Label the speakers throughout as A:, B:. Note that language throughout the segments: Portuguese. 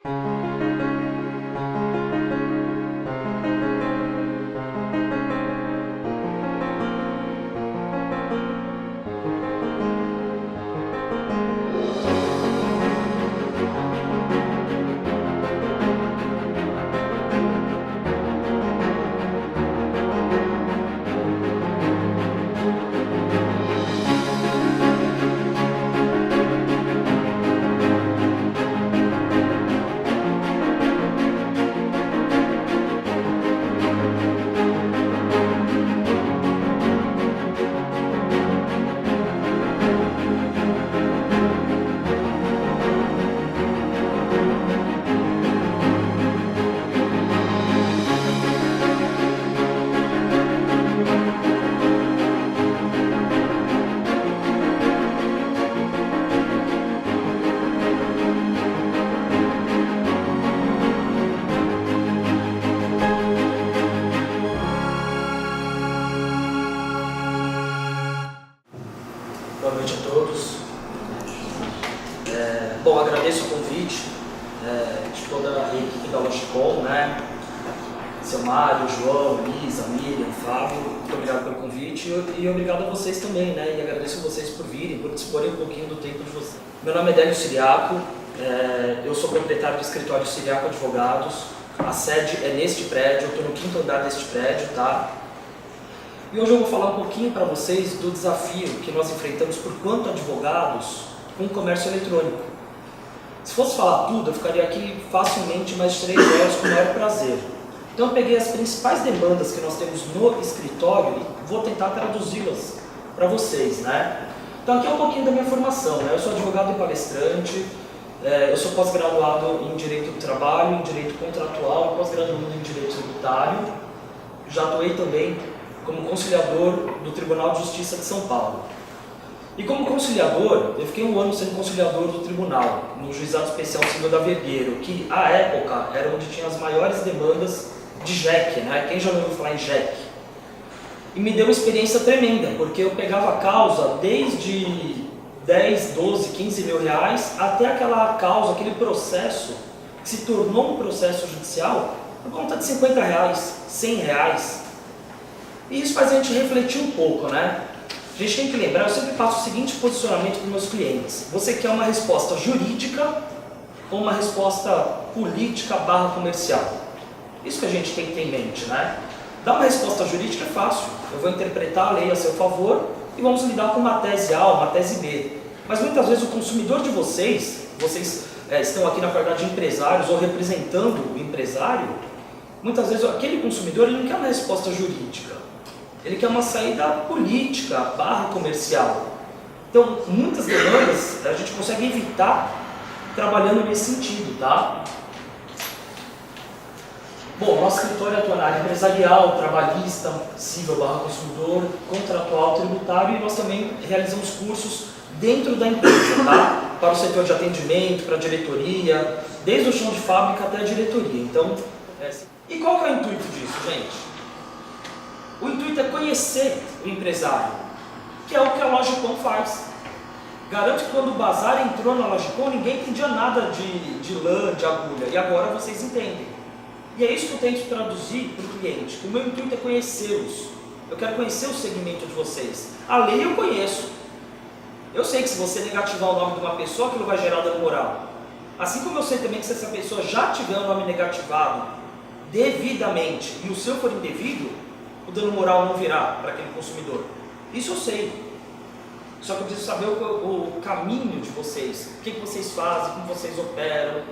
A: Boa noite a todos. Bom, agradeço o convite de toda a equipe da Logicom, né? Seu Mário, João, Lisa, Miriam, Fábio, muito obrigado pelo convite e obrigado a vocês também, né? E agradeço vocês por virem, por disporem um pouquinho do tempo de vocês. Meu nome é Délio Siriaco, eu sou proprietário do escritório Siriaco Advogados. A sede é neste prédio, eu estou no 5º andar deste prédio, tá? E hoje eu vou falar um pouquinho para vocês do desafio que nós enfrentamos por quanto advogados com o comércio eletrônico. Se fosse falar tudo, eu ficaria aqui facilmente mais de 3 horas com o maior prazer. Então eu peguei as principais demandas que nós temos no escritório e vou tentar traduzi-las para vocês, né? Então aqui é um pouquinho da minha formação, né? Eu sou advogado e palestrante, eu sou pós-graduado em Direito do Trabalho, em Direito Contratual e pós-graduado em Direito Tributário. Já atuei também como conciliador do Tribunal de Justiça de São Paulo. E como conciliador, eu fiquei 1 ano sendo conciliador do tribunal, no Juizado Especial Civil da Vergueiro, que à época era onde tinha as maiores demandas de JEC, né? Quem já ouviu falar em JEC? E me deu uma experiência tremenda, porque eu pegava a causa desde 10, 12, 15 mil reais até aquela causa, aquele processo que se tornou um processo judicial por conta de 50 reais, 100 reais. E isso faz a gente refletir um pouco, né? A gente tem que lembrar, eu sempre passo o seguinte posicionamento para os meus clientes. Você quer uma resposta jurídica ou uma resposta política / comercial? Isso que a gente tem que ter em mente, né? Dar uma resposta jurídica é fácil. Eu vou interpretar a lei a seu favor e vamos lidar com uma tese A ou uma tese B. Mas muitas vezes o consumidor de vocês estão aqui na qualidade de empresários ou representando o empresário, muitas vezes aquele consumidor ele não quer uma resposta jurídica. Ele quer uma saída política / comercial. Então, muitas demandas a gente consegue evitar trabalhando nesse sentido, tá? Bom, nosso escritório atua na área empresarial, trabalhista, civil / consumidor, contratual, tributário e nós também realizamos cursos dentro da empresa, tá? Para o setor de atendimento, para a diretoria, desde o chão de fábrica até a diretoria. Então, E qual que é o intuito disso, gente? O intuito é conhecer o empresário, que é o que a Logicom faz. Garanto que quando o Bazar entrou na Logicom, ninguém entendia nada de lã, de agulha, e agora vocês entendem. E é isso que eu tento traduzir para o cliente, que o meu intuito é conhecê-los. Eu quero conhecer o segmento de vocês. A lei eu conheço. Eu sei que se você negativar o nome de uma pessoa, aquilo vai gerar dano moral. Assim como eu sei também que se essa pessoa já tiver o nome negativado devidamente e o seu for indevido, o dano moral não virá para aquele consumidor. Isso eu sei. Só que eu preciso saber o caminho de vocês, o que vocês fazem, como vocês operam.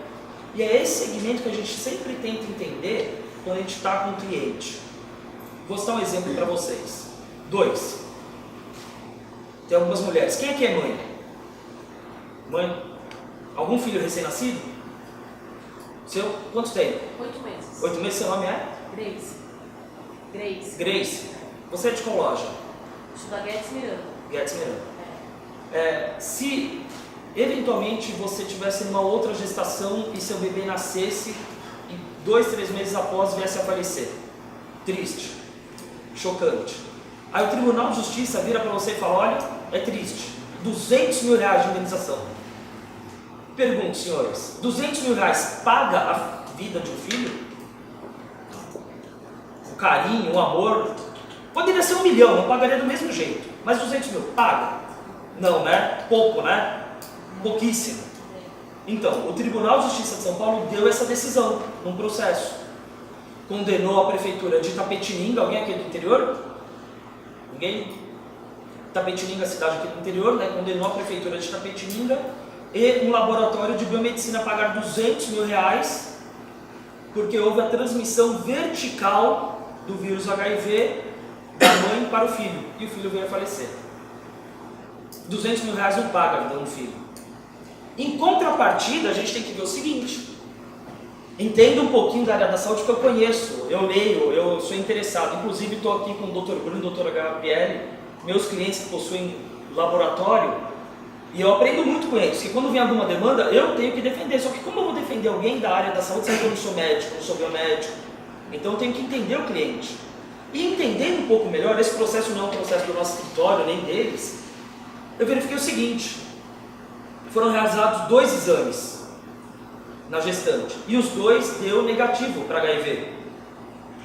A: E é esse segmento que a gente sempre tenta entender quando a gente está com o cliente. Vou citar um exemplo para vocês. 2. Tem algumas mulheres. Quem aqui é mãe? Mãe? Algum filho recém-nascido? Seu? Quantos tem?
B: 8 meses.
A: 8 meses, seu nome é? Grace. Você é de qual loja?
B: Sou da Guedes Miranda.
A: Guedes Miranda. Se eventualmente você tivesse numa outra gestação e seu bebê nascesse e 2, 3 meses após viesse a falecer, triste, chocante. Aí o Tribunal de Justiça vira para você e fala, olha, é triste, 200 mil reais de indenização. Pergunto, senhores, 200 mil reais paga a vida de um filho? O carinho, o amor? Poderia ser 1 milhão, eu pagaria do mesmo jeito. Mas 200 mil, paga? Não, né? Pouco, né? Pouquíssimo. Então, o Tribunal de Justiça de São Paulo deu essa decisão num processo. Condenou a prefeitura de Itapetininga, alguém aqui do interior? Ninguém? Itapetininga, cidade aqui do interior, né? Condenou a prefeitura de Itapetininga e um laboratório de biomedicina a pagar 200 mil reais porque houve a transmissão vertical do vírus HIV da mãe para o filho, e o filho veio a falecer. 200 mil reais não paga a vida de um filho. Em contrapartida, a gente tem que ver o seguinte: entenda um pouquinho da área da saúde que eu conheço, eu leio, eu sou interessado. Inclusive estou aqui com o Dr. Bruno e o Dr. Gabriele, meus clientes que possuem laboratório, e eu aprendo muito com eles, que quando vem alguma demanda, eu tenho que defender. Só que como eu vou defender alguém da área da saúde, se eu não sou médico, não sou biomédico? Então eu tenho que entender o cliente. E entendendo um pouco melhor, esse processo não é um processo do nosso escritório, nem deles, eu verifiquei o seguinte: foram realizados 2 exames na gestante, e os 2 deu negativo para HIV.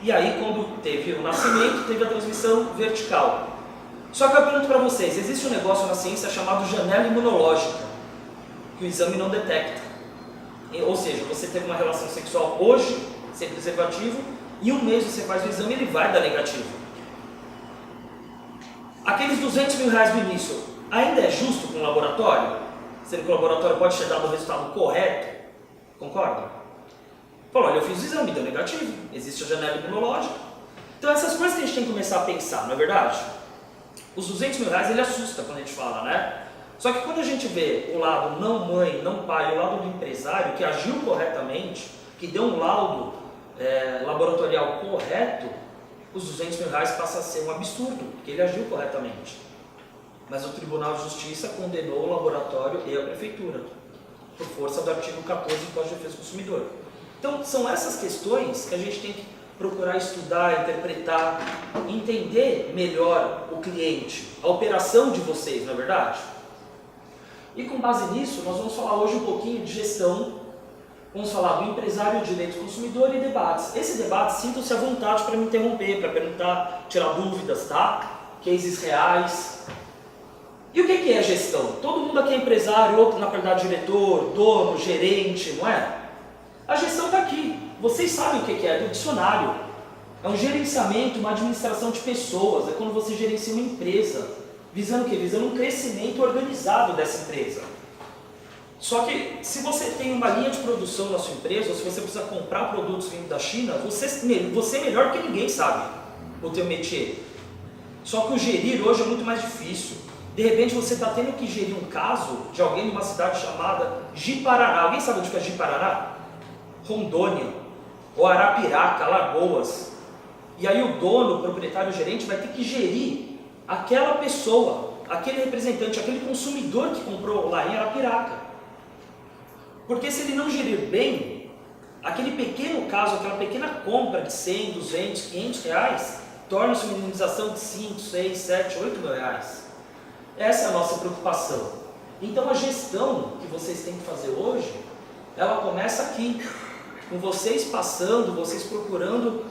A: E aí, quando teve o nascimento, teve a transmissão vertical. Só que eu pergunto para vocês, existe um negócio na ciência chamado janela imunológica, que o exame não detecta. Ou seja, você teve uma relação sexual hoje, sem preservativo, e um mês você faz o exame e ele vai dar negativo. Aqueles 200 mil reais do início, ainda é justo com o laboratório? Sendo que o laboratório pode ter dado o resultado correto? Concorda? Falou, olha, eu fiz o exame, deu negativo, existe a janela imunológica. Então essas coisas que a gente tem que começar a pensar, não é verdade? Os 200 mil reais, ele assusta quando a gente fala, né? Só que quando a gente vê o lado não mãe, não pai, o lado do empresário que agiu corretamente, que deu um laudo laboratorial correto, os 200 mil reais passa a ser um absurdo, porque ele agiu corretamente. Mas o Tribunal de Justiça condenou o laboratório e a prefeitura, por força do artigo 14 do Código de Defesa do Consumidor. Então, são essas questões que a gente tem que procurar estudar, interpretar, entender melhor o cliente, a operação de vocês, não é verdade? E com base nisso, nós vamos falar hoje um pouquinho de gestão, vamos falar do empresário, direito do consumidor e debates. Esse debate, sintam-se à vontade para me interromper, para perguntar, tirar dúvidas, tá? Cases reais. E o que é gestão? Todo mundo aqui é empresário, outro na qualidade de diretor, dono, gerente, não é? A gestão está aqui. Vocês sabem o que é do dicionário. É um gerenciamento, uma administração de pessoas. É quando você gerencia uma empresa. Visando o quê? Visando um crescimento organizado dessa empresa. Só que se você tem uma linha de produção na sua empresa, ou se você precisa comprar produtos vindo da China, você melhor que ninguém sabe o teu métier. Só que o gerir hoje é muito mais difícil. De repente você está tendo que gerir um caso de alguém de uma cidade chamada Ji-Paraná. Alguém sabe onde é Ji-Paraná? Rondônia, ou Arapiraca, Alagoas. E aí o dono, o proprietário, o gerente vai ter que gerir aquela pessoa, aquele representante, aquele consumidor que comprou lá em Arapiraca. Porque se ele não gerir bem, aquele pequeno caso, aquela pequena compra de 100, 200, 500 reais, torna-se uma indenização de 5, 6, 7, 8 mil reais. Essa é a nossa preocupação. Então a gestão que vocês têm que fazer hoje, ela começa aqui, com vocês passando, vocês procurando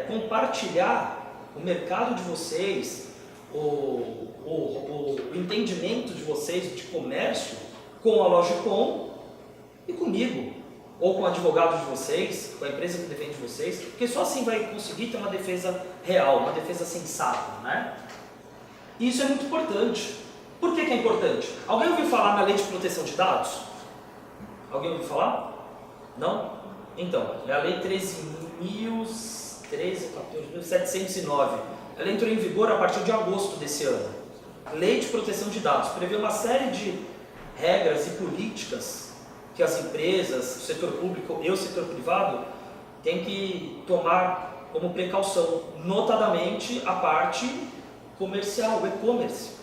A: compartilhar o mercado de vocês, o entendimento de vocês de comércio com a Logicom e comigo, ou com o advogado de vocês, com a empresa que defende vocês, porque só assim vai conseguir ter uma defesa real, uma defesa sensata, né? E isso é muito importante. Por que é importante? Alguém ouviu falar na Lei de Proteção de Dados? Alguém ouviu falar? Não? Então, é a Lei 13.709. Ela entrou em vigor a partir de agosto desse ano. Lei de Proteção de Dados prevê uma série de regras e políticas que as empresas, o setor público e o setor privado têm que tomar como precaução, notadamente a parte comercial, o e-commerce.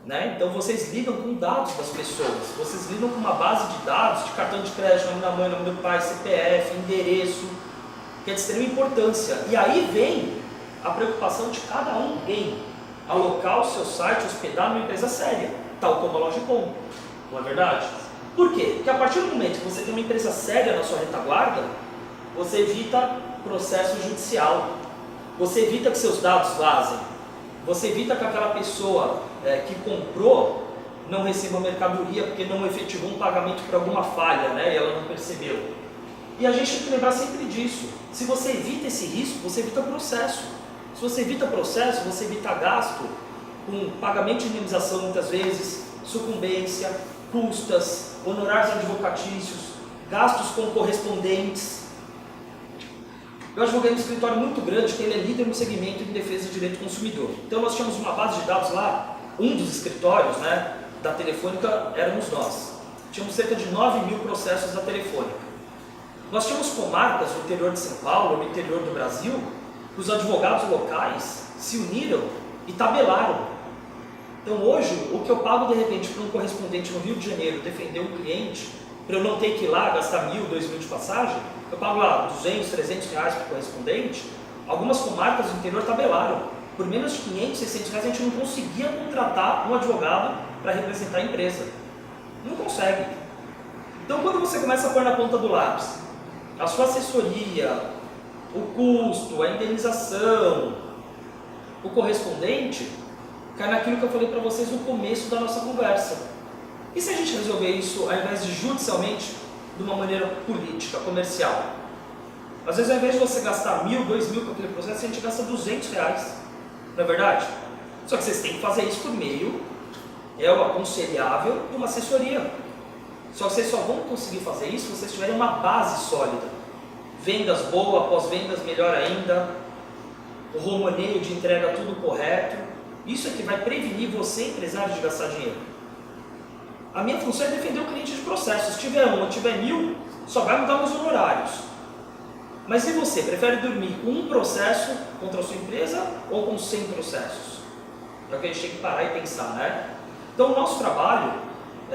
A: Né? Então vocês lidam com dados das pessoas, vocês lidam com uma base de dados, de cartão de crédito, nome da mãe, nome do pai, CPF, endereço, que é de extrema importância. E aí vem a preocupação de cada um em alocar o seu site, hospedar numa empresa séria, tal como a Logicom, não é verdade? Por quê? Porque a partir do momento que você tem uma empresa séria na sua retaguarda, você evita processo judicial, você evita que seus dados vazem, você evita que aquela pessoa que comprou não receba mercadoria porque não efetivou um pagamento por alguma falha, né, e ela não percebeu. E a gente tem que lembrar sempre disso. Se você evita esse risco, você evita processo. Se você evita processo, você evita gasto com pagamento de indenização muitas vezes, sucumbência, custas, honorários advocatícios, gastos com correspondentes. Eu advoguei um escritório muito grande que ele é líder no segmento de defesa de direito do consumidor. Então nós tínhamos uma base de dados lá, um dos escritórios, né, da Telefônica éramos nós. Tínhamos cerca de 9.000 processos da Telefônica. Nós tínhamos comarcas no interior de São Paulo, no interior do Brasil, que os advogados locais se uniram e tabelaram. Então hoje, o que eu pago de repente para um correspondente no Rio de Janeiro defender um cliente, para eu não ter que ir lá gastar 1.000, 2.000 de passagem, eu pago lá 200, 300 reais para o correspondente. Algumas comarcas do interior tabelaram. Por menos de 500, 600 reais a gente não conseguia contratar um advogado para representar a empresa. Não consegue. Então quando você começa a pôr na ponta do lápis a sua assessoria, o custo, a indenização, o correspondente, cai naquilo que eu falei para vocês no começo da nossa conversa. E se a gente resolver isso, ao invés de judicialmente, de uma maneira política, comercial? Às vezes, ao invés de você gastar 1.000, 2.000 com aquele processo, a gente gasta 200 reais. Não é verdade? Só que vocês têm que fazer isso por meio, é o aconselhável, de uma assessoria. Só que vocês só vão conseguir fazer isso se vocês tiverem uma base sólida. Vendas boas, pós-vendas melhor ainda, o romaneio de entrega tudo correto. Isso é que vai prevenir você, empresário, de gastar dinheiro. A minha função é defender o cliente de processo. Se tiver um ou tiver 1.000, só vai mudar os honorários. Mas e você? Prefere dormir com um processo contra a sua empresa ou com 100 processos? É o que a gente tem que parar e pensar, né? Então o nosso trabalho,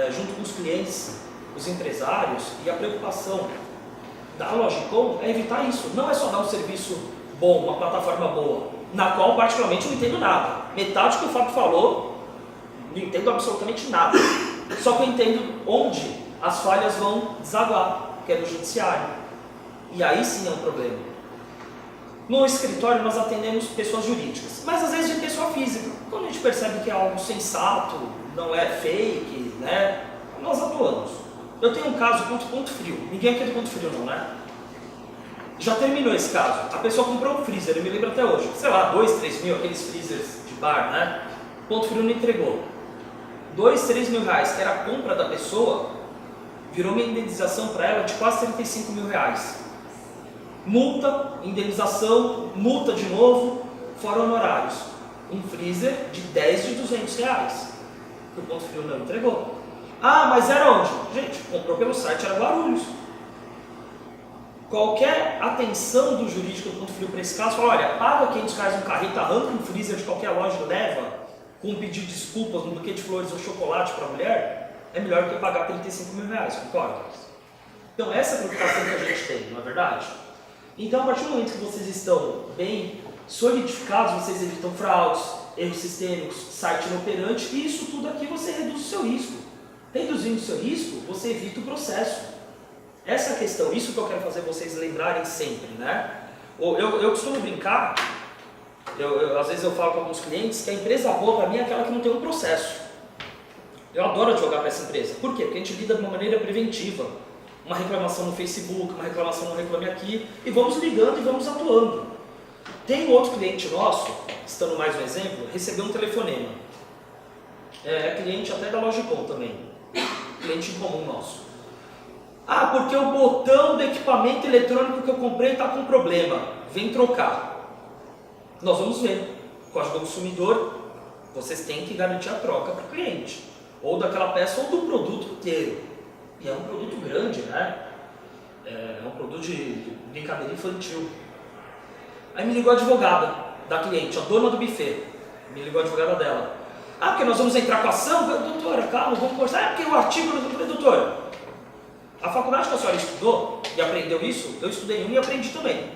A: junto com os clientes, os empresários, e a preocupação da Logicom é evitar isso. Não é só dar um serviço bom, uma plataforma boa, na qual particularmente eu não entendo nada. Metade que o Fábio falou, não entendo absolutamente nada. Só que eu entendo onde as falhas vão desaguar, que é no judiciário. E aí sim é um problema. No escritório nós atendemos pessoas jurídicas, mas às vezes de pessoa física. Quando a gente percebe que é algo sensato, não é fake, né, nós atuamos. Eu tenho um caso ponto frio. Ninguém aqui é do ponto frio não, né? Já terminou esse caso. A pessoa comprou um freezer, eu me lembro até hoje. Sei lá, 2, 3 mil, aqueles freezers de bar, né? Ponto frio não entregou. 2, 3 mil reais, que era a compra da pessoa, virou uma indenização para ela de quase 35 mil reais. Multa, indenização, multa de novo, fora honorários. Um freezer de 10 de 200 reais, que o Ponto Frio não entregou. Ah, mas era onde? Gente, comprou pelo site, era Guarulhos. Qualquer atenção do jurídico do Ponto Frio para esse caso, fala, olha, paga 500 reais um carrito, arranca um freezer de qualquer loja, leva, com um pedido de desculpas, um buquê de flores ou chocolate para a mulher, é melhor do que pagar 35 mil reais, concorda? Então essa é a preocupação que a gente tem, não é verdade? Então a partir do momento que vocês estão bem solidificados, vocês evitam fraudes, erros sistêmicos, site inoperante, e isso tudo aqui você reduz o seu risco. Reduzindo o seu risco, você evita o processo. Essa é a questão, isso que eu quero fazer vocês lembrarem sempre, né? Eu costumo brincar, às vezes eu falo com alguns clientes que a empresa boa para mim é aquela que não tem um processo. Eu adoro advogar para essa empresa. Por quê? Porque a gente lida de uma maneira preventiva. Uma reclamação no Facebook, uma reclamação no Reclame Aqui, e vamos ligando e vamos atuando. Tem um outro cliente nosso, citando mais um exemplo, recebeu um telefonema. É cliente até da Logicom também, cliente em comum nosso. Ah, porque o botão do equipamento eletrônico que eu comprei está com problema, vem trocar. Nós vamos ver. Código do consumidor, vocês têm que garantir a troca para o cliente, ou daquela peça ou do produto inteiro. E é um produto grande, né? É um produto de brincadeira infantil. Aí me ligou a advogada da cliente, a dona do buffet. Me ligou a advogada dela. Ah, porque nós vamos entrar com a ação? Doutora, calma, vamos conversar. É porque o artigo... Eu falei, doutora, a faculdade que a senhora estudou e aprendeu isso, eu estudei um e aprendi também.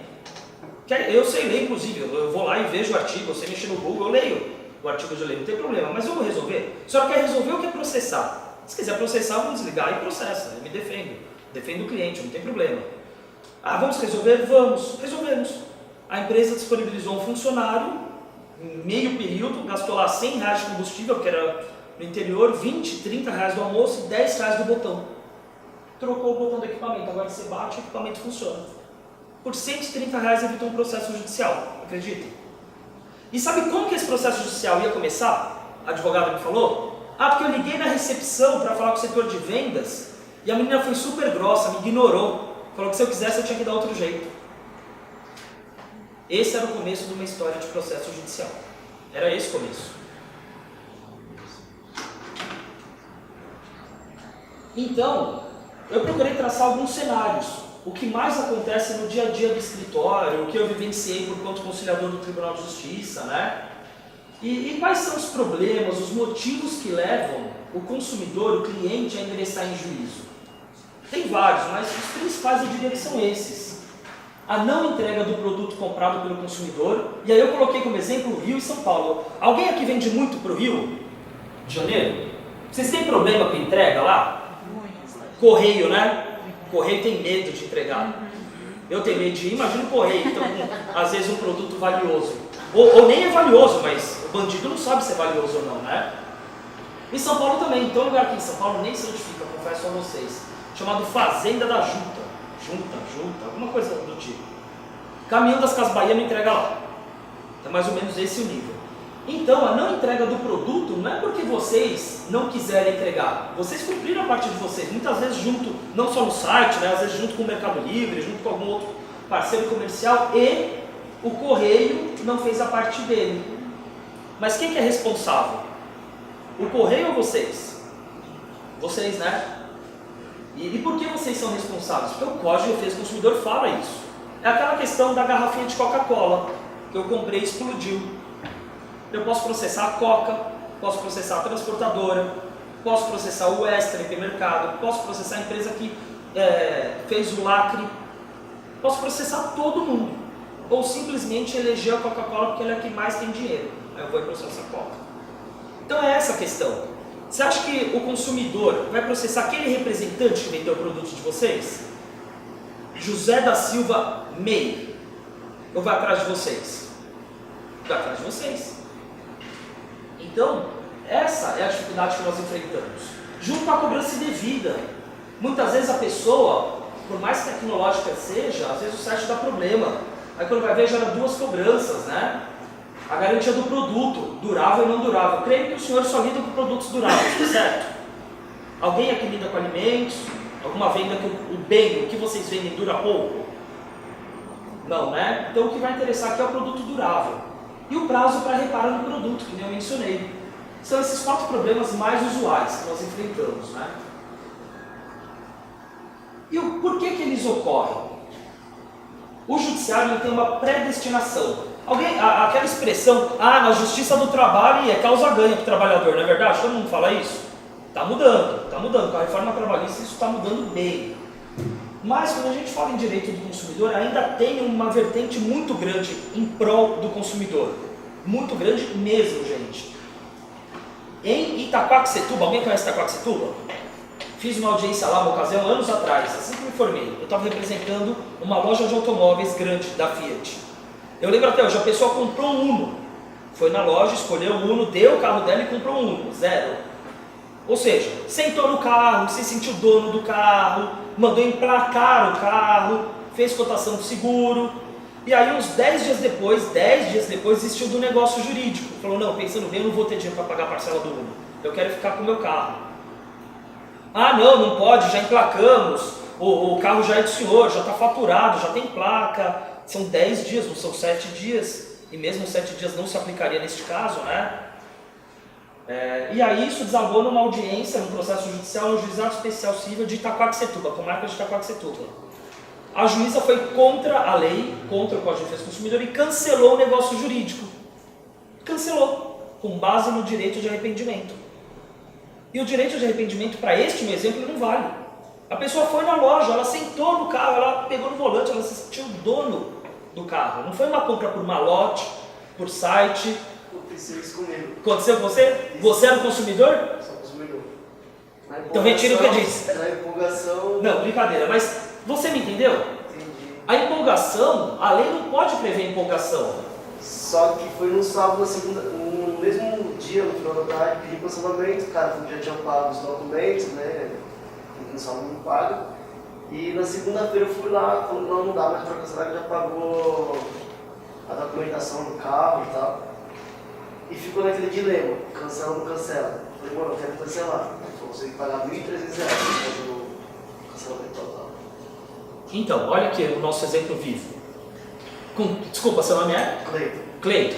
A: Eu sei ler, inclusive. Eu vou lá e vejo o artigo, você mexer no Google, eu leio o artigo de lei, não tem problema. Mas vamos resolver? A senhora quer resolver ou quer processar? Se quiser processar, vamos desligar e processa. Eu me defendo. Defendo o cliente, não tem problema. Ah, vamos resolver? Vamos. Resolvemos. A empresa disponibilizou um funcionário, meio período, gastou lá R$100 de combustível, que era no interior, 20, 30 reais do almoço e 10 reais do botão. Trocou o botão do equipamento, agora você bate e o equipamento funciona. Por R$130 evitou um processo judicial, acredita? E sabe como que esse processo judicial ia começar? A advogada me falou? Ah, porque eu liguei na recepção para falar com o setor de vendas e a menina foi super grossa, me ignorou. Falou que se eu quisesse eu tinha que dar outro jeito. Esse era o começo de uma história de processo judicial. Era esse o começo. Então, eu procurei traçar alguns cenários. O que mais acontece no dia a dia do escritório, o que eu vivenciei por conta conciliador do Tribunal de Justiça, né? E quais são os problemas, os motivos que levam o consumidor, o cliente, a ingressar em juízo? Tem vários, mas os principais eu diria que são esses. A não entrega do produto comprado pelo consumidor, e aí eu coloquei como exemplo Rio e São Paulo. Alguém aqui vende muito para o Rio de Janeiro? Vocês têm problema com entrega lá? Correio, né? Correio tem medo de entregar. Eu tenho medo de ir, imagina o correio, então, às vezes um produto valioso. Ou nem é valioso, mas o bandido não sabe se é valioso ou não, né? Em São Paulo também, então um lugar aqui em São Paulo nem se notifica, confesso a vocês, chamado Fazenda da Junta, alguma coisa do tipo. Caminhão das Casas Bahia não entrega lá. É mais ou menos esse o nível. Então, a não entrega do produto não é porque vocês não quiserem entregar. Vocês cumpriram a parte de vocês, muitas vezes junto, não só no site, né, às vezes junto com o Mercado Livre, junto com algum outro parceiro comercial, e o correio não fez a parte dele. Mas quem que é responsável? O correio ou vocês? Vocês, né? E por que vocês são responsáveis? Porque o Código de Defesa do Consumidor fala isso. É aquela questão da garrafinha de Coca-Cola, que eu comprei e explodiu. Eu posso processar a Coca, posso processar a transportadora, posso processar o Extra, hipermercado, posso processar a empresa que fez o lacre, posso processar todo mundo. Ou simplesmente eleger a Coca-Cola porque ela é a que mais tem dinheiro. Aí eu vou processar a Coca. Então é essa a questão. Você acha que o consumidor vai processar aquele representante que vendeu o produto de vocês? José da Silva MEI. Ou vai atrás de vocês? Vai atrás de vocês. Então, essa é a dificuldade que nós enfrentamos. Junto com a cobrança indevida. Muitas vezes a pessoa, por mais tecnológica seja, às vezes o site dá problema. Aí quando vai ver, gera duas cobranças, né? A garantia do produto, durável e não durável. Creio que o senhor só lida com produtos duráveis, certo? Alguém aqui lida com alimentos? Alguma venda que o bem, o que vocês vendem dura pouco? Não, né? Então o que vai interessar aqui é o produto durável. E o prazo para reparar no produto, que nem eu mencionei. São esses 4 problemas mais usuais que nós enfrentamos, né? E por que eles ocorrem? O judiciário tem uma predestinação. Aquela expressão, na justiça do trabalho é causa ganha para o trabalhador, não é verdade? Todo mundo fala isso? Está mudando. Com a reforma trabalhista isso está mudando bem. Mas quando a gente fala em direito do consumidor, ainda tem uma vertente muito grande em prol do consumidor. Muito grande mesmo, gente. Em Itaquaquecetuba, alguém conhece Itaquaquecetuba? Fiz uma audiência lá, uma ocasião, anos atrás, assim que me formei. Eu estava representando uma loja de automóveis grande, da Fiat. Eu lembro até hoje, a pessoa comprou um Uno. Foi na loja, escolheu o Uno, deu o carro dela e comprou um Uno, 0. Ou seja, sentou no carro, se sentiu dono do carro, mandou emplacar o carro, fez cotação do seguro. E aí uns 10 dias depois, desistiu do negócio jurídico. Falou, não, pensando bem, eu não vou ter dinheiro para pagar a parcela do Uno. Eu quero ficar com o meu carro. Não pode, já emplacamos, o carro já é do senhor, já está faturado, já tem placa. São 10 dias, não são 7 dias. E mesmo 7 dias não se aplicaria neste caso, né? E aí isso desagou numa audiência, num processo judicial, no Juizado Especial Civil de Itaquaquecetuba, comarca de Itaquaquecetuba. A juíza foi contra a lei, contra o Código de Defesa do Consumidor e cancelou o negócio jurídico. Cancelou, com base no direito de arrependimento. E o direito de arrependimento, para este meu exemplo, não vale. A pessoa foi na loja, ela sentou no carro, ela pegou no volante, ela se sentiu dono do carro. Não foi uma compra por malote, por site.
C: Aconteceu isso comigo.
A: Aconteceu com você? Você era o consumidor?
C: Sou consumidor.
A: Então retiro o que eu disse.
C: Na empolgação...
A: Não, brincadeira, mas você me entendeu?
C: Entendi.
A: A empolgação, a lei não pode prever empolgação.
C: Só que foi no sábado, na segunda, no mesmo dia, no final da tarde, pedi cancelamento, o cara já tinha pago os documentos, né? No sábado não paga. E na segunda-feira eu fui lá, falando, não dá mais pra cancelar, que já pagou a documentação do carro e tal. E ficou naquele dilema, cancela ou não cancela. Eu falei, mano, eu quero cancelar. Ele falou, você tem que pagar R$ 1.300 no cancelamento total.
A: Então, olha aqui o nosso exemplo vivo. Desculpa, seu nome é? Cleiton.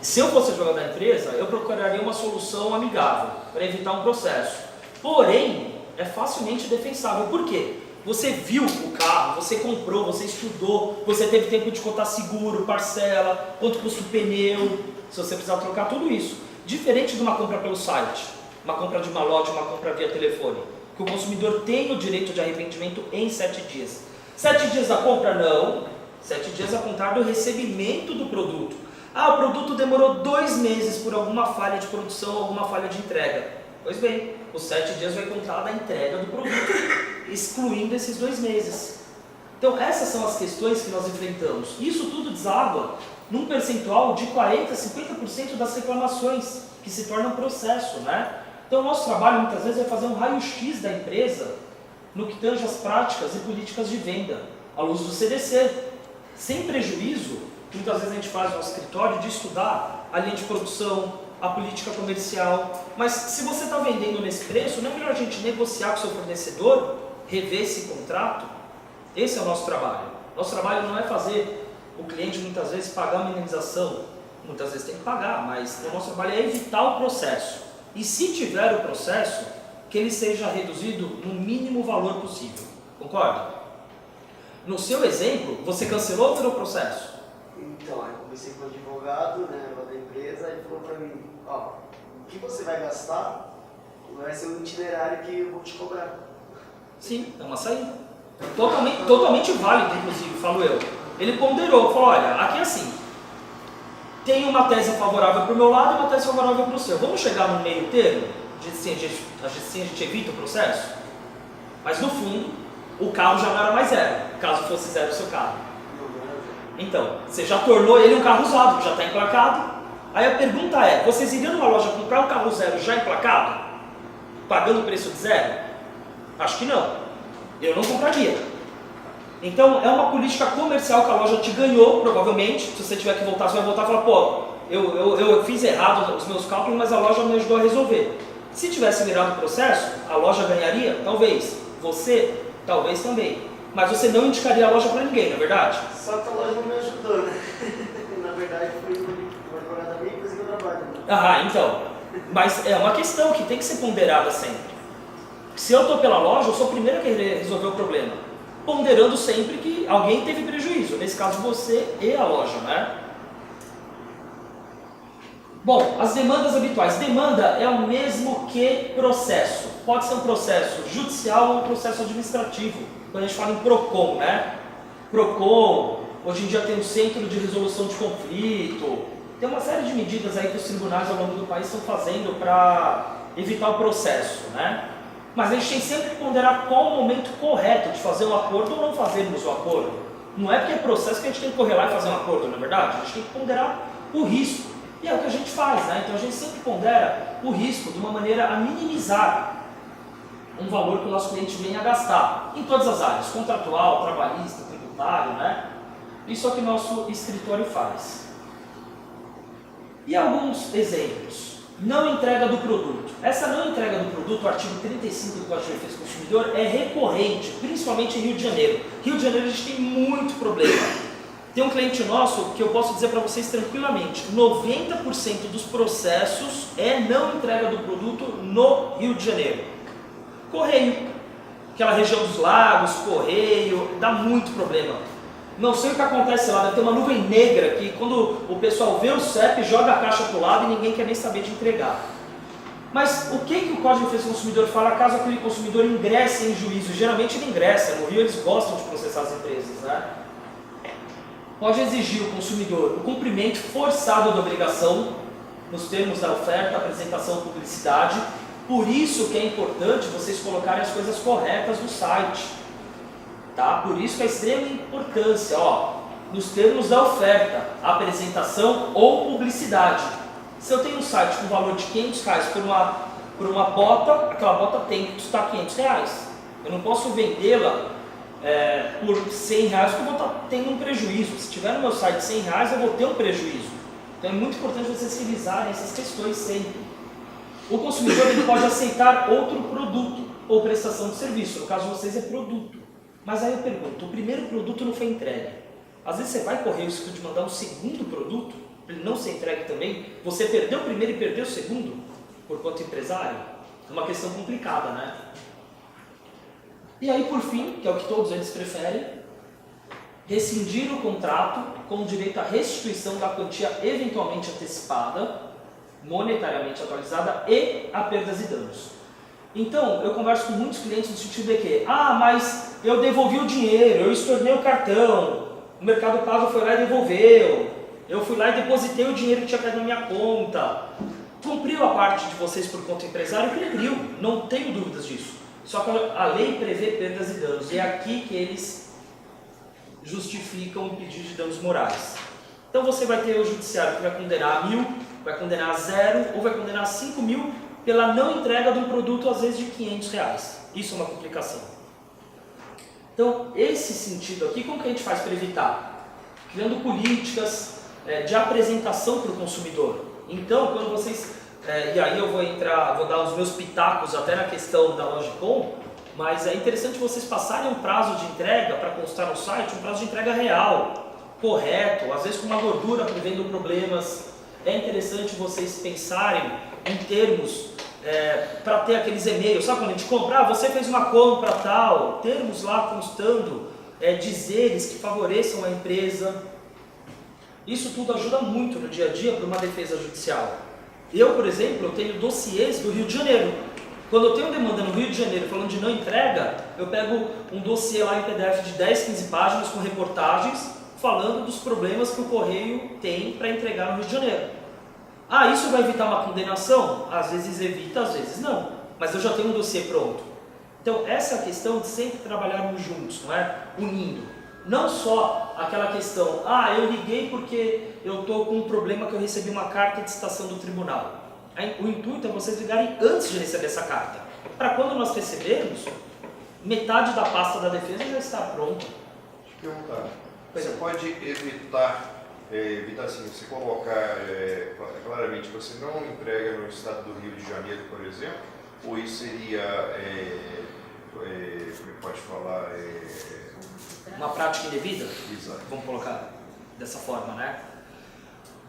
A: Se eu fosse advogado da empresa, eu procuraria uma solução amigável para evitar um processo. Porém, é facilmente defensável. Por quê? Você viu o carro, você comprou, você estudou, você teve tempo de contar seguro, parcela, quanto custa o pneu, se você precisar trocar tudo isso. Diferente de uma compra pelo site, uma compra de malote, uma compra via telefone, que o consumidor tem o direito de arrependimento em 7 dias. 7 dias da compra, não. 7 dias a contar do recebimento do produto. Ah, o produto demorou 2 meses por alguma falha de produção, alguma falha de entrega. Pois bem, os 7 dias vai contar da entrega do produto, excluindo esses 2 meses. Então essas são as questões que nós enfrentamos. Isso tudo deságua num percentual de 40% a 50% das reclamações que se tornam processo, né? Então o nosso trabalho muitas vezes é fazer um raio-x da empresa no que tange as práticas e políticas de venda, à luz do CDC, sem prejuízo, que muitas vezes a gente faz no nosso escritório, de estudar a linha de produção, a política comercial. Mas se você está vendendo nesse preço, não é melhor a gente negociar com o seu fornecedor, rever esse contrato? Esse é o nosso trabalho. Nosso trabalho não é fazer o cliente muitas vezes pagar uma indenização, muitas vezes tem que pagar, mas o nosso trabalho é evitar o processo. E se tiver o processo, que ele seja reduzido no mínimo valor possível. Concorda? No seu exemplo, você cancelou ou virou processo?
C: Então, aí eu conversei com o advogado, né, lá da empresa, e ele falou pra mim, ó, o que você vai gastar vai ser o itinerário que eu vou te cobrar.
A: Sim, é uma saída. Totalmente válido, inclusive, falo eu. Ele ponderou, falou, olha, aqui é assim, tem uma tese favorável para o meu lado e uma tese favorável para o seu. Vamos chegar no meio termo? Assim a gente evita o processo? Mas no fundo, o carro já não era mais zero, caso fosse zero o seu carro. Então, você já tornou ele um carro usado, que já está emplacado. Aí a pergunta é, vocês iriam numa loja comprar um carro zero já emplacado? Pagando o preço de zero? Acho que não. Eu não compraria. Então, é uma política comercial que a loja te ganhou, provavelmente. Se você tiver que voltar, você vai voltar e falar, pô, eu fiz errado os meus cálculos, mas a loja me ajudou a resolver. Se tivesse virado o processo, a loja ganharia? Talvez. Você? Talvez também. Mas você não indicaria a loja para ninguém, não é verdade?
C: Só que a loja não me ajudou, né? Na verdade, foi uma advogada minha, inclusive eu trabalho. Né?
A: Ah, então. Mas é uma questão que tem que ser ponderada sempre. Se eu estou pela loja, eu sou o primeiro a querer resolver o problema. Ponderando sempre que alguém teve prejuízo. Nesse caso, você e a loja, né? Bom, as demandas habituais. Demanda é o mesmo que processo. Pode ser um processo judicial ou um processo administrativo. Quando a gente fala em PROCON, né? PROCON, hoje em dia tem um centro de resolução de conflito. Tem uma série de medidas aí que os tribunais ao longo do país estão fazendo para evitar o processo, né? Mas a gente tem sempre que ponderar qual o momento correto de fazer um acordo ou não fazermos o acordo. Não é porque é processo que a gente tem que correr lá e fazer um acordo, não é verdade? A gente tem que ponderar o risco. E é o que a gente faz, né? Então a gente sempre pondera o risco de uma maneira a minimizar um valor que o nosso cliente venha a gastar em todas as áreas, contratual, trabalhista, tributário, né? Isso é o que o nosso escritório faz. E alguns exemplos. Não entrega do produto. Essa não entrega do produto, o artigo 35 do Código de Defesa do Consumidor, é recorrente, principalmente em Rio de Janeiro. Rio de Janeiro a gente tem muito problema. Tem um cliente nosso que eu posso dizer para vocês tranquilamente, 90% dos processos é não entrega do produto no Rio de Janeiro. Correio, aquela região dos lagos, correio, dá muito problema. Não sei o que acontece lá, deve ter uma nuvem negra que quando o pessoal vê o CEP, joga a caixa para o lado e ninguém quer nem saber de entregar. Mas o que o Código de Defesa do Consumidor fala caso aquele consumidor ingresse em juízo? Geralmente ele ingressa, no Rio eles gostam de processar as empresas, né? Pode exigir o consumidor o cumprimento forçado da obrigação, nos termos da oferta, apresentação, publicidade, Por isso que é importante vocês colocarem as coisas corretas no site. Tá? Por isso que é extrema importância, ó, nos termos da oferta, apresentação ou publicidade. Se eu tenho um site com valor de R$500 por uma bota, aquela bota tem que custar R$500. Eu não posso vendê-la por R$100 porque eu vou estar tendo um prejuízo. Se tiver no meu site R$100, eu vou ter um prejuízo. Então é muito importante vocês revisarem essas questões sempre. O consumidor ele pode aceitar outro produto ou prestação de serviço. No caso de vocês é produto. Mas aí eu pergunto, o primeiro produto não foi entregue. Às vezes você vai correr o risco de mandar um segundo produto, para ele não ser entregue também. Você perdeu o primeiro e perdeu o segundo, por quanto empresário? É uma questão complicada, né? E aí, por fim, que é o que todos eles preferem, rescindir o contrato com direito à restituição da quantia eventualmente antecipada, monetariamente atualizada e a perdas e danos. Então, eu converso com muitos clientes no sentido de que, mas eu devolvi o dinheiro, eu estornei o cartão, o Mercado Pago foi lá e devolveu, eu fui lá e depositei o dinheiro que tinha caído na minha conta. Cumpriu a parte de vocês por conta empresário? Cumpriu, não tenho dúvidas disso. Só que a lei prevê perdas e danos, e é aqui que eles justificam o pedido de danos morais. Então você vai ter o judiciário que vai condenar a 1.000, vai condenar a 0 ou vai condenar a 5.000 pela não entrega de um produto às vezes de R$500. Isso é uma complicação. Então esse sentido aqui, como que a gente faz para evitar? Criando políticas de apresentação para o consumidor. Então quando vocês, e aí eu vou dar os meus pitacos até na questão da Logicom, mas é interessante vocês passarem um prazo de entrega para constar no site, um prazo de entrega real, correto, às vezes com uma gordura prevendo problemas. É interessante vocês pensarem em termos para ter aqueles e-mails, sabe quando a gente compra, você fez uma compra tal, termos lá constando, dizeres que favoreçam a empresa. Isso tudo ajuda muito no dia a dia para uma defesa judicial. Eu, por exemplo, eu tenho dossiês do Rio de Janeiro. Quando eu tenho demanda no Rio de Janeiro falando de não entrega, eu pego um dossiê lá em PDF de 10, 15 páginas com reportagens falando dos problemas que o Correio tem para entregar no Rio de Janeiro. Isso vai evitar uma condenação? Às vezes evita, às vezes não. Mas eu já tenho um dossiê pronto. Então essa é a questão de sempre trabalharmos juntos, não é? Unindo. Não só aquela questão, eu liguei porque eu estou com um problema que eu recebi uma carta de citação do tribunal. O intuito é vocês ligarem antes de receber essa carta. Para quando nós recebermos, metade da pasta da defesa já está pronta.
D: Deixa eu perguntar. Você pode evitar assim, você colocar claramente que você não entrega no estado do Rio de Janeiro, por exemplo, ou isso seria, como é que pode falar?
A: Uma prática indevida?
D: Exato.
A: Vamos colocar dessa forma, né?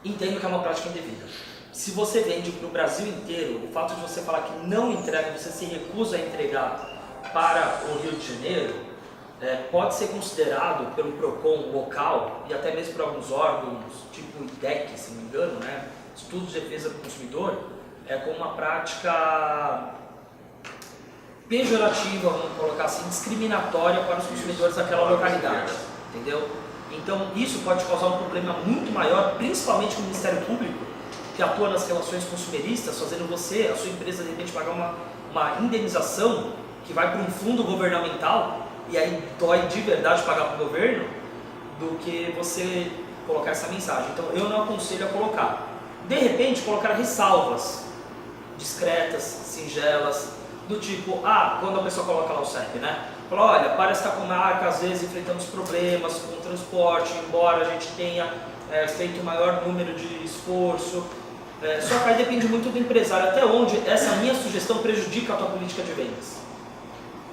A: Entendo que é uma prática indevida. Se você vende para o Brasil inteiro, o fato de você falar que não entrega, você se recusa a entregar para o Rio de Janeiro, pode ser considerado pelo PROCON local e até mesmo por alguns órgãos, tipo o IDEC, se não me engano, né? Estudos de Defesa do Consumidor, como uma prática pejorativa, vamos colocar assim, discriminatória para os consumidores daquela localidade, entendeu? Então isso pode causar um problema muito maior, principalmente com o Ministério Público, que atua nas relações consumeristas, fazendo você, a sua empresa, de repente pagar uma indenização que vai para um fundo governamental, e aí dói de verdade pagar para o governo, do que você colocar essa mensagem. Então eu não aconselho a colocar. De repente colocar ressalvas discretas, singelas, do tipo, quando a pessoa coloca lá o CEP, né? Fala, olha, para esta comarca, às vezes enfrentamos problemas com o transporte, embora a gente tenha feito o maior número de esforço. Só que aí depende muito do empresário, até onde essa minha sugestão prejudica a tua política de vendas.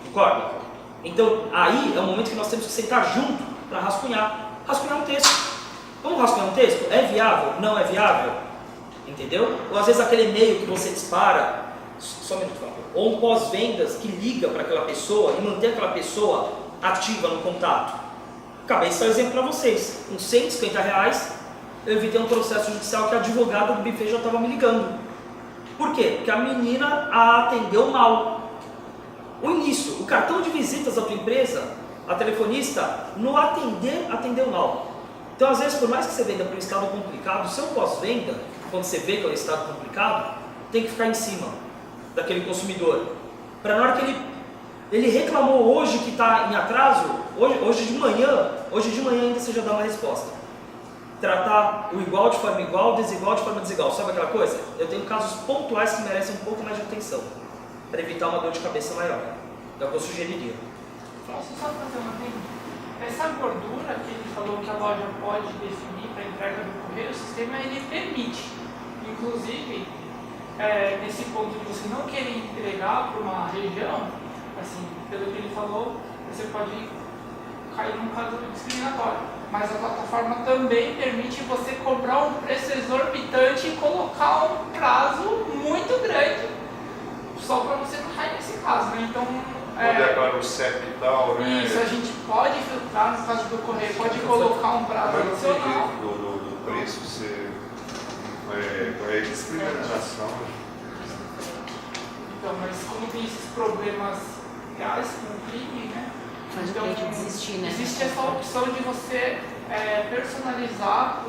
A: Concorda? Então, aí é o momento que nós temos que sentar junto para rascunhar um texto. Vamos rascunhar um texto? É viável? Não é viável? Entendeu? Ou às vezes aquele e-mail que você dispara, só um minuto, por favor, ou um pós-vendas que liga para aquela pessoa e mantém aquela pessoa ativa no contato. Acabei de dar um exemplo para vocês. Com R$150, eu evitei um processo judicial que a advogada do buffet já estava me ligando. Por quê? Porque a menina a atendeu mal. O início, o cartão de visitas da tua empresa, a telefonista, não atendeu mal. Então, às vezes, por mais que você venda para um estado complicado, o seu pós-venda, quando você vê que é um estado complicado, tem que ficar em cima. daquele consumidor. Para na hora que ele reclamou hoje que está em atraso, hoje de manhã ainda você já dá uma resposta. Tratar o igual de forma igual, desigual de forma desigual. Sabe aquela coisa? Eu tenho casos pontuais que merecem um pouco mais de atenção, para evitar uma dor de cabeça maior. É o que eu sugeriria.
E: Posso só fazer uma pergunta? Essa gordura que ele falou que a loja pode definir para entrega do correio, o sistema ele permite. Inclusive, nesse ponto de você não querer entregar para uma região, assim, pelo que ele falou, você pode cair num caso discriminatório. Mas a plataforma também permite você cobrar um preço exorbitante e colocar um prazo muito grande, só para você não cair nesse caso, né? Então,
D: declara o CEP e tal, né?
E: Isso, a gente pode filtrar no caso do correio, pode colocar um prazo
D: Mas não tem
E: adicional.
D: jeito do preço ser discriminação.
E: Então, mas como tem esses problemas reais com o crime, né?
B: Faz o
E: Então,
B: cliente desistir, né?
E: existe essa opção de você personalizar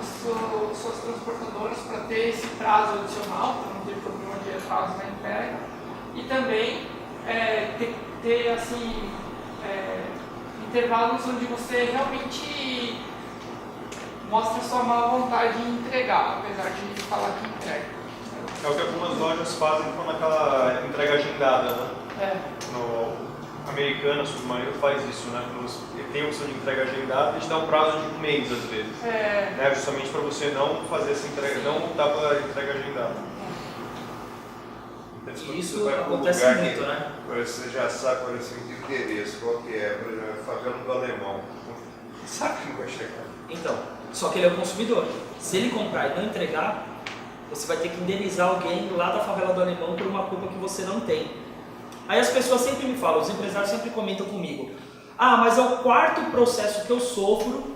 E: suas transportadoras para ter esse prazo adicional, para não ter problema de atraso na entrega. E também ter assim, intervalos onde você realmente mostra sua má vontade em entregar, apesar de falar que entrega.
F: É o que algumas lojas fazem com aquela entrega agendada, né? No Americana, Submarino faz isso, né? Tem a opção de entrega agendada e te dá um prazo de um mês, às vezes. Né? Justamente para você não fazer essa entrega, não optar pela entrega agendada.
A: E isso acontece muito, né?
D: Você já sabe, por exemplo, o endereço, qual que é, por exemplo, a favela do Alemão. Sabe que não vai chegar.
A: Então, só que ele é o consumidor. Se ele comprar e não entregar, você vai ter que indenizar alguém lá da favela do Alemão por uma culpa que você não tem. Aí as pessoas sempre me falam, os empresários sempre comentam comigo: ah, mas é o quarto processo que eu sofro,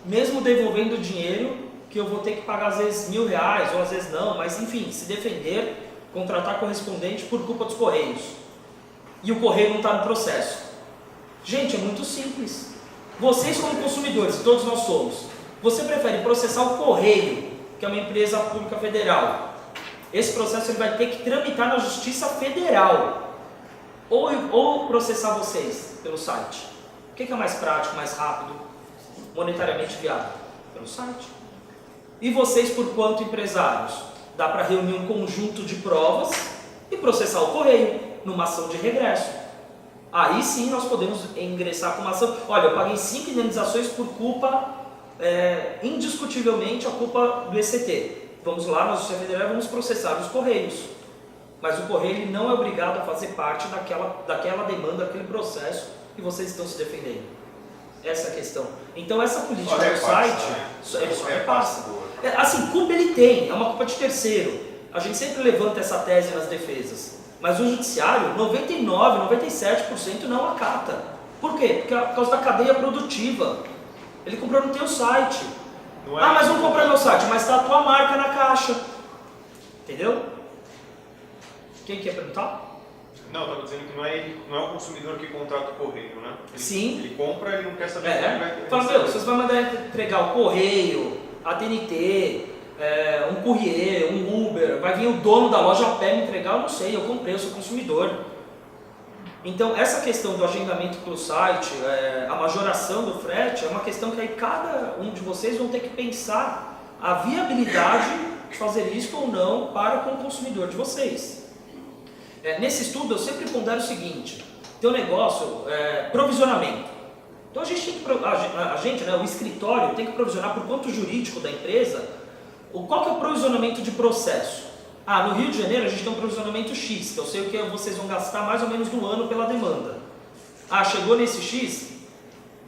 A: mesmo devolvendo o dinheiro, que eu vou ter que pagar às vezes R$1.000, ou às vezes não, mas enfim, se defender, contratar correspondente por culpa dos Correios. E o Correio não está no processo. Gente, é muito simples. Vocês como consumidores, todos nós somos, você prefere processar o Correio, que é uma empresa pública federal. Esse processo ele vai ter que tramitar na Justiça Federal. Ou processar vocês pelo site. O que é mais prático, mais rápido, monetariamente viável? Pelo site. E vocês, por quanto empresários? Dá para reunir um conjunto de provas e processar o Correio numa ação de regresso. Aí sim nós podemos ingressar com uma ação. Olha, eu paguei 5 indenizações por culpa, indiscutivelmente a culpa do ECT. Vamos lá, na Justiça Federal, vamos processar os Correios. Mas o Correio ele não é obrigado a fazer parte daquela demanda, daquele processo que vocês estão se defendendo. Essa é a questão. Então essa política do site, ele só repassa. Assim, culpa ele tem, é uma culpa de terceiro. A gente sempre levanta essa tese nas defesas. Mas o judiciário, 99%, 97% não acata. Por quê? Porque é por causa da cadeia produtiva. Ele comprou no teu site. Mas vamos comprar no meu site, mas está a tua marca na caixa. Entendeu? Quem quer perguntar?
F: Não, estava dizendo que não é o consumidor que contrata o correio, né?
A: Sim.
F: Ele compra, ele não quer saber como vai ter.
A: Fala, meu, vocês vão mandar entregar o correio, a TNT, um courrier, um Uber, vai vir o dono da loja a pé me entregar, eu não sei, eu comprei, eu sou consumidor. Então, essa questão do agendamento pelo site, a majoração do frete, é uma questão que aí cada um de vocês vão ter que pensar a viabilidade de fazer isso ou não para com o consumidor de vocês. Nesse estudo eu sempre pondero o seguinte: tem um negócio, provisionamento. Então a gente tem que, o escritório tem que provisionar por conta jurídico da empresa. Qual que é o provisionamento de processo? No Rio de Janeiro a gente tem um provisionamento X, que eu sei o que vocês vão gastar mais ou menos no ano pela demanda. Chegou nesse X,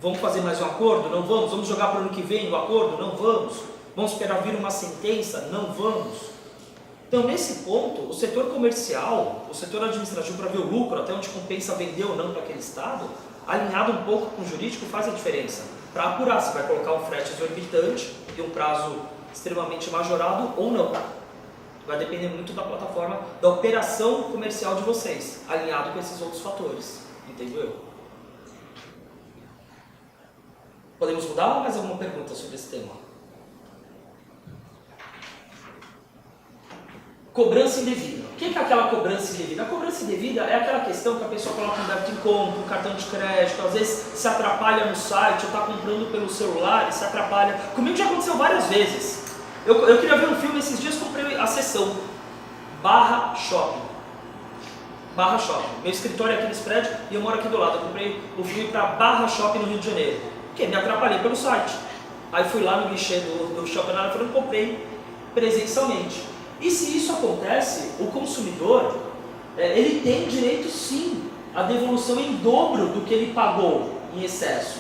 A: vamos fazer mais um acordo? Não vamos. Vamos jogar para o ano que vem o acordo? Não vamos. Vamos esperar vir uma sentença? Não vamos. Então, nesse ponto, o setor comercial, o setor administrativo, para ver o lucro, até onde compensa vender ou não para aquele estado, alinhado um pouco com o jurídico, faz a diferença. Para apurar se vai colocar um frete exorbitante e um prazo extremamente majorado ou não. Vai depender muito da plataforma, da operação comercial de vocês, alinhado com esses outros fatores. Entendeu? Podemos mudar ou mais alguma pergunta sobre esse tema? Cobrança indevida. O que é aquela cobrança indevida? A cobrança indevida é aquela questão que a pessoa coloca um débito em conta, um cartão de crédito, às vezes se atrapalha no site, ou está comprando pelo celular e se atrapalha. Comigo já aconteceu várias vezes. Eu queria ver um filme esses dias, comprei a sessão Barra Shopping. Barra Shopping. Meu escritório é aqui nesse prédio e eu moro aqui do lado. Eu comprei o filme para Barra Shopping no Rio de Janeiro. Porque me atrapalhei pelo site. Aí fui lá no guichê do shopping e falei, comprei presencialmente. E se isso acontece, o consumidor, ele tem direito sim à devolução em dobro do que ele pagou em excesso.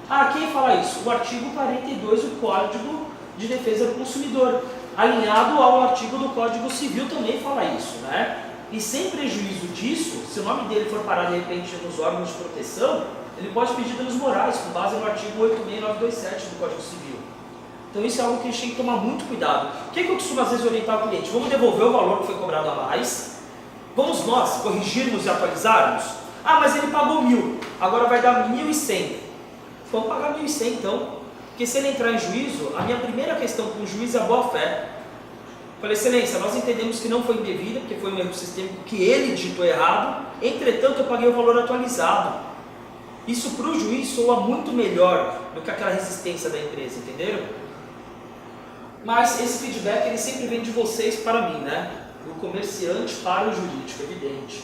A: Ah, quem fala isso? O artigo 42 do Código de Defesa do Consumidor, alinhado ao artigo do Código Civil também fala isso, né? E sem prejuízo disso, se o nome dele for parar de repente nos órgãos de proteção, ele pode pedir danos morais, com base no artigo 86927 do Código Civil. Então isso é algo que a gente tem que tomar muito cuidado. O que eu costumo às vezes orientar o cliente? Vamos devolver o valor que foi cobrado a mais, vamos nós corrigirmos e atualizarmos? Ah, mas ele pagou 1.000, agora vai dar 1.100. Vamos pagar 1.100 então, porque se ele entrar em juízo, a minha primeira questão com o juiz é a boa-fé. Falei, excelência, nós entendemos que não foi indevida, porque foi um erro sistêmico que ele digitou errado, entretanto eu paguei o valor atualizado. Isso para o juiz soa muito melhor do que aquela resistência da empresa, entenderam? Mas esse feedback ele sempre vem de vocês para mim, né? Do comerciante para o jurídico, evidente.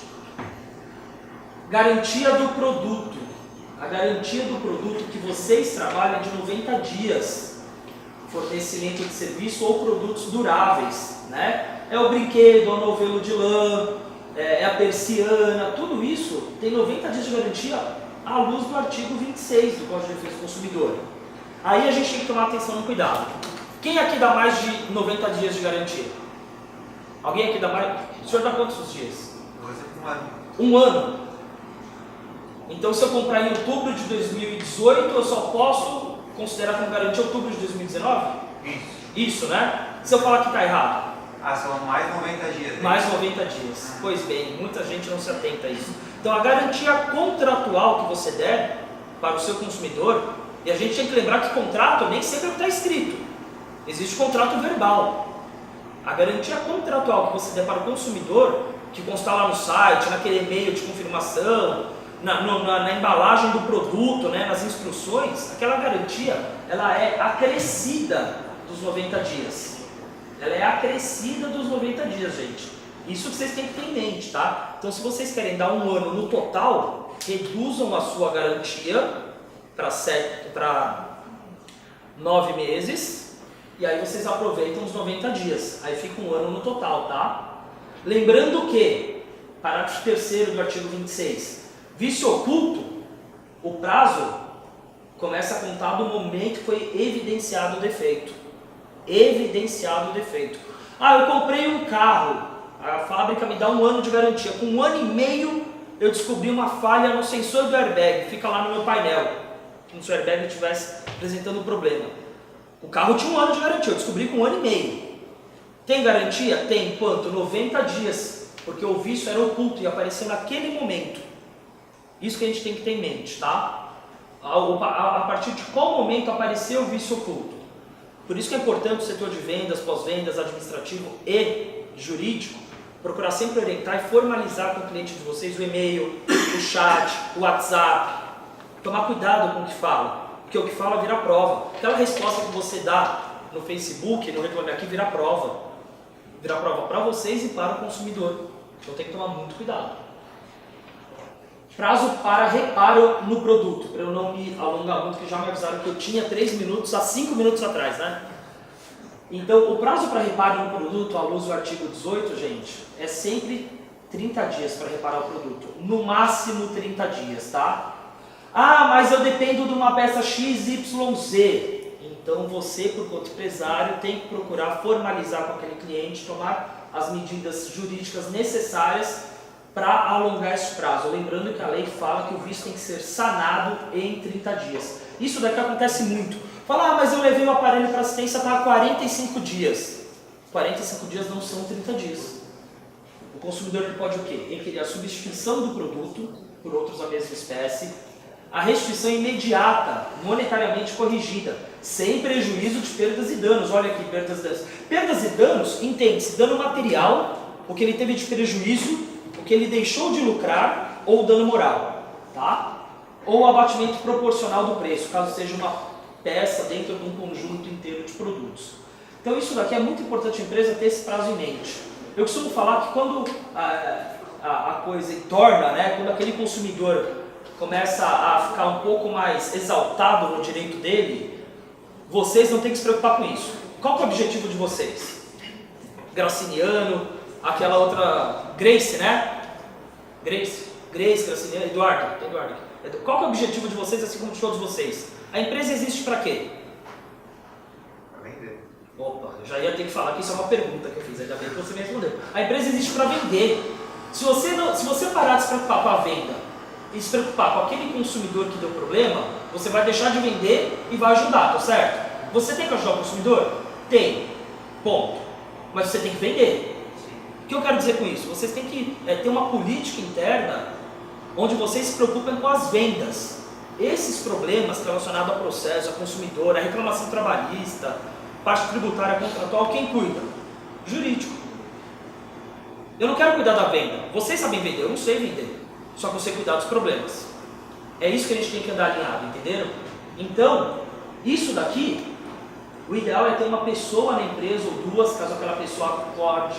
A: Garantia do produto. A garantia do produto que vocês trabalham é de 90 dias. Fornecimento de serviço ou produtos duráveis, né? É o brinquedo, é o novelo de lã, é a persiana, tudo isso tem 90 dias de garantia à luz do artigo 26 do Código de Defesa do Consumidor. Aí a gente tem que tomar atenção no cuidado. Quem aqui dá mais de 90 dias de garantia? Alguém aqui dá mais? O senhor dá quantos dias? Um ano. Então se eu comprar em outubro de 2018, eu só posso considerar como garantia outubro de 2019? Isso, né? Se eu falar que está errado?
G: São mais 90 dias. Né?
A: Mais 90 dias. Pois bem, muita gente não se atenta a isso. Então a garantia contratual que você der para o seu consumidor, e a gente tem que lembrar que contrato nem sempre está escrito. Existe contrato verbal. A garantia contratual que você der para o consumidor, que consta lá no site, naquele e-mail de confirmação, na embalagem do produto, né, nas instruções, aquela garantia ela é acrescida dos 90 dias. Ela é acrescida dos 90 dias, gente. Isso que vocês têm que ter em mente, tá? Então, se vocês querem dar um ano no total, reduzam a sua garantia para 9 meses. E aí vocês aproveitam os 90 dias, aí fica um ano no total, tá? Lembrando que, parágrafo 3º do artigo 26, vício oculto, o prazo começa a contar do momento que foi evidenciado o defeito. Evidenciado o defeito. Ah, eu comprei um carro, a fábrica me dá um ano de garantia, com 1 ano e meio eu descobri uma falha no sensor do airbag, fica lá no meu painel, como se o airbag estivesse apresentando problema. O carro tinha 1 ano de garantia, eu descobri com 1 ano e meio. Tem garantia? Tem. Quanto? 90 dias. Porque o vício era oculto e apareceu naquele momento. Isso que a gente tem que ter em mente, tá? A partir de qual momento apareceu o vício oculto? Por isso que é importante o setor de vendas, pós-vendas, administrativo e jurídico procurar sempre orientar e formalizar com o cliente de vocês o e-mail, o chat, o WhatsApp. Tomar cuidado com o que fala. Porque o que fala vira prova. Aquela resposta que você dá no Facebook, no Reclame Aqui, vira prova. Vira prova para vocês e para o consumidor. Então tem que tomar muito cuidado. Prazo para reparo no produto. Para eu não me alongar muito, que já me avisaram que eu tinha 3 minutos há 5 minutos atrás, né? Então o prazo para reparo no produto, à luz do artigo 18, gente, é sempre 30 dias para reparar o produto. No máximo 30 dias, tá? Ah, mas eu dependo de uma peça XYZ. Então você, por conta empresário, tem que procurar formalizar com aquele cliente, tomar as medidas jurídicas necessárias para alongar esse prazo. Lembrando que a lei fala que o vício tem que ser sanado em 30 dias. Isso daqui acontece muito. Fala, mas eu levei o aparelho para assistência, está há 45 dias. 45 dias não são 30 dias. O consumidor ele pode o quê? Ele queria a substituição do produto por outros da mesma espécie, a restituição imediata, monetariamente corrigida, sem prejuízo de perdas e danos. Olha aqui, perdas e danos. Perdas e danos, entende-se dano material, o que ele teve de prejuízo, o que ele deixou de lucrar, ou dano moral, tá? Ou abatimento proporcional do preço, caso seja uma peça dentro de um conjunto inteiro de produtos. Então isso daqui é muito importante a empresa ter esse prazo em mente. Eu costumo falar que quando a coisa entorna, né, quando aquele consumidor começa a ficar um pouco mais exaltado no direito dele, vocês não têm que se preocupar com isso. Qual que é o objetivo de vocês? Graciniano, aquela outra Grace, né? Grace, Graciniano, Eduardo. Qual que é o objetivo de vocês, assim como de todos vocês? A empresa existe para quê?
G: Para vender.
A: Opa, eu já ia ter que falar que isso é uma pergunta que eu fiz, ainda bem que você me respondeu. A empresa existe para vender. Se você parar de se preocupar com a venda e se preocupar com aquele consumidor que deu problema, você vai deixar de vender e vai ajudar, tá certo? Você tem que ajudar o consumidor? Tem. Ponto. Mas você tem que vender. O que eu quero dizer com isso? Vocês têm que ter uma política interna onde vocês se preocupem com as vendas. Esses problemas relacionados ao processo, ao consumidor, à reclamação trabalhista, parte tributária contratual, quem cuida? Jurídico. Eu não quero cuidar da venda. Vocês sabem vender, eu não sei vender. Só que eu sei cuidar dos problemas. É isso que a gente tem que andar alinhado, entenderam? Então, isso daqui, o ideal é ter uma pessoa na empresa, ou duas, caso aquela pessoa acorde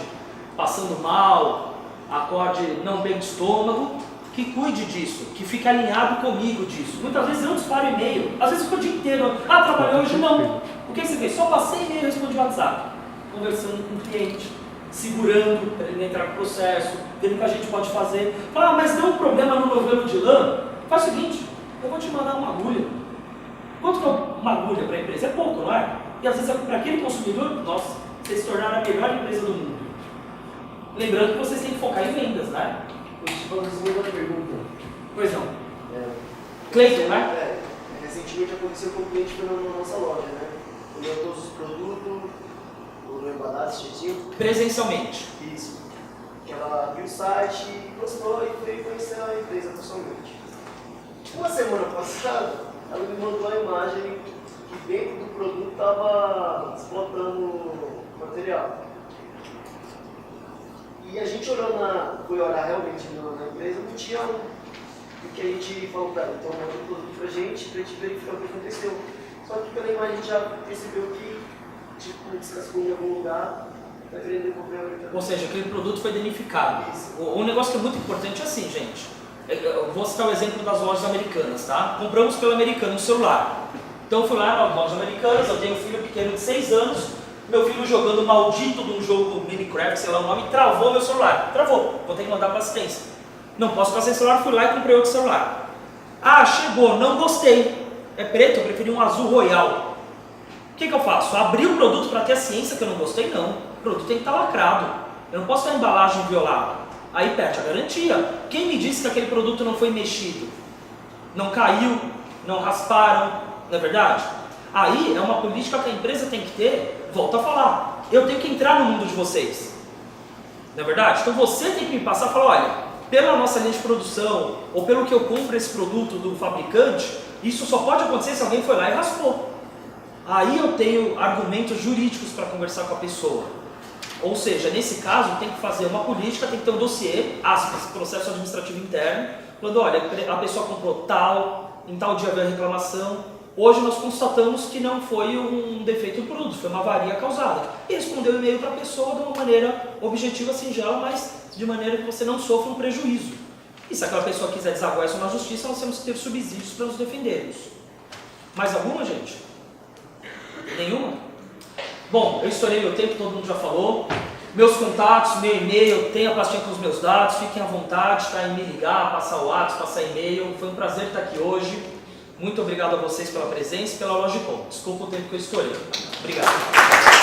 A: passando mal, acorde não bem de estômago, que cuide disso, que fique alinhado comigo disso. Muitas vezes eu disparo e-mail, às vezes eu fico o dia inteiro, trabalhou hoje? Não. O que você fez? Só passei e-mail e respondi WhatsApp, conversando com o cliente, segurando para ele entrar no processo, vendo o que a gente pode fazer. Fala, mas deu um problema no novelo de lã? Faz o seguinte, eu vou te mandar uma agulha. Quanto que é uma agulha para a empresa? É pouco, não é? E às vezes para aquele consumidor, nossa, vocês se tornaram a melhor empresa do mundo. Lembrando que vocês têm que focar em vendas, né?
C: Vou fazer uma pergunta.
A: Pois não. Cleiton,
C: né? Recentemente aconteceu com o cliente que foi na nossa loja, né? Olhou todos os produtos, olhou embalados, certinho.
A: Presencialmente.
C: Isso. Ela viu o site, gostou e veio conhecer a empresa pessoalmente. Uma semana passada, ela me mandou a imagem que dentro do produto estava explotando o material. E a gente foi olhar realmente na empresa, não tinha o que a gente falou para ela, então manda o produto pra gente verificar o que aconteceu. Só que pela imagem a gente já percebeu que descascou em algum lugar, está querendo devolver a orientação.
A: Ou seja, aquele produto foi danificado. Um negócio que é muito importante é assim, gente. Eu vou citar o exemplo das lojas americanas, tá? Compramos pelo americano um celular. Então eu fui lá nas lojas americanas, eu tenho um filho pequeno de 6 anos, meu filho jogando maldito de um jogo Minecraft, sei lá o nome, travou meu celular. Travou, vou ter que mandar para assistência. Não posso ficar sem celular, fui lá e comprei outro celular. Chegou, não gostei. É preto, eu preferi um azul royal. O que eu faço? Abri o produto para ter a ciência que eu não gostei? Não. O produto tem que estar lacrado. Eu não posso ter a embalagem violada. Aí perde a garantia. Quem me disse que aquele produto não foi mexido? Não caiu, não rasparam, não é verdade? Aí é uma política que a empresa tem que ter, volto a falar, eu tenho que entrar no mundo de vocês, não é verdade? Então você tem que me passar e falar, olha, pela nossa linha de produção, ou pelo que eu compro esse produto do fabricante, isso só pode acontecer se alguém foi lá e raspou. Aí eu tenho argumentos jurídicos para conversar com a pessoa. Ou seja, nesse caso tem que fazer uma política, tem que ter um dossiê, aspas, processo administrativo interno, falando, olha, a pessoa comprou tal, em tal dia veio a reclamação, hoje nós constatamos que não foi um defeito do produto, foi uma avaria causada. E respondeu o e-mail para a pessoa de uma maneira objetiva, singela, mas de maneira que você não sofra um prejuízo. E se aquela pessoa quiser desaguar isso na justiça, nós temos que ter subsídios para nos defendermos. Mais alguma, gente? Nenhuma? Bom, eu estourei meu tempo, todo mundo já falou. Meus contatos, meu e-mail, tem a pastinha com os meus dados, fiquem à vontade, tá? Em me ligar, passar o WhatsApp, passar e-mail. Foi um prazer estar aqui hoje. Muito obrigado a vocês pela presença e pela Logicom. Desculpa o tempo que eu estourei. Obrigado.